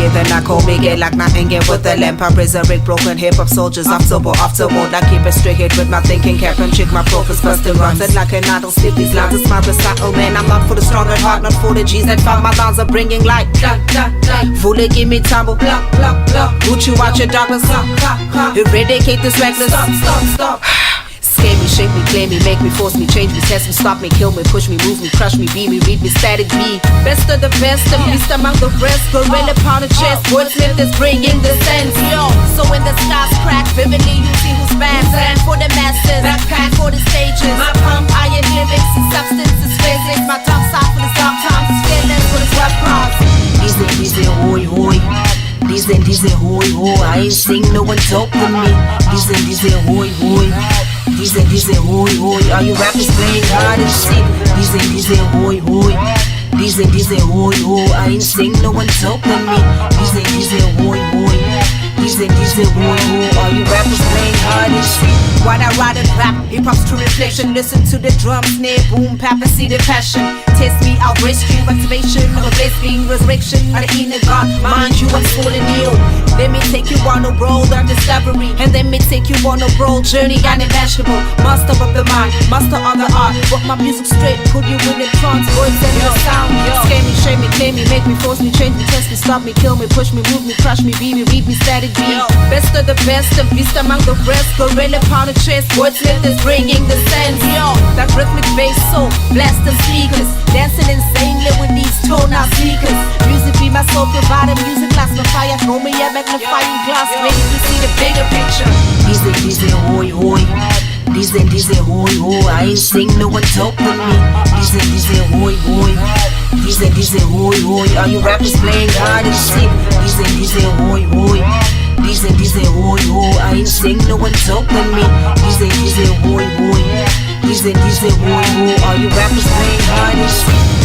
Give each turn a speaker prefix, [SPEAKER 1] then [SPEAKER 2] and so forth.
[SPEAKER 1] it, then I call me get like nothing get with the lamp. I resurrect broken hip hop soldiers after war. I keep it straight hit with my thinking cap and check my profits busting runs. It like an idol, skip these lines, it's my recital, man. I'm not for the strong at heart, not for the G's that found my lines are bringing light. Fully give me tumble, boot you out your darkness, eradicate this reckless. Stop. Scare me, shake me, claim me, make me, force me, change me, test me, stop me, kill me, push me, move me, crush me, be me, read me, static me. Best of the best, the beast among the rest. Gorilla pound the chest, wordsmith is bringing the sense. Yo, so when the skies crack, vividly you see who's fast. For the masses, backpack for the stages. My pump, iron lyrics and substance is physics. My tongue side for the stop times is fearless for the sweat props. Dice, hoy, hoy. Dice, hoy, hoy. I ain't sing no one dope with me. Dice, hoy, hoy. Dice, hoy, hoy. Are you rappers playing hard and shit? Dice, hoy, hoy. Dice, hoy, hoy. I ain't sing no one dope with me. Dice, hoy, hoy. Dice, hoy, hoy. Are you rappers playing hard and shit? Why I ride and rap? Hip hop's true reflection. Listen to the drum, snare, boom, pap, and see the passion. Test me, I'll rescue activation of a blessed being, resurrection of the inner God. Mind you, I'm falling you. Let me take you on a road of discovery, and then me take you on a road journey unimaginable. Master of the mind, master of the art. Walk my music straight, put you in the trance, voice and your sound. Scare me, shame me, claim me, make me, force me, change me, test me, stop me, kill me, push me, move me, crush me, be me, read me, static be. Best of the best, the beast among the rest. Gorilla pound the chest, wordsmith is bringing the sense. Yo, that rhythmic bass so blast them speakers, dancing insanely with these tonal speakers. Music be my soul provider, music class my fire. Throw me a magnifying glass, ready to see the bigger picture. Dice, hoy, hoy. Dice, hoy, hoy. I ain't sing no one dope with me. Dice, hoy, hoy. Dice, hoy, hoy. Are you rappers playing hard and shit? Dice, hoy, hoy. Dice, hoy, hoy. I ain't sing no one dope with me. Dice, hoy, hoy. Dice, hoy, hoy. Are you rappers playing hard and shit?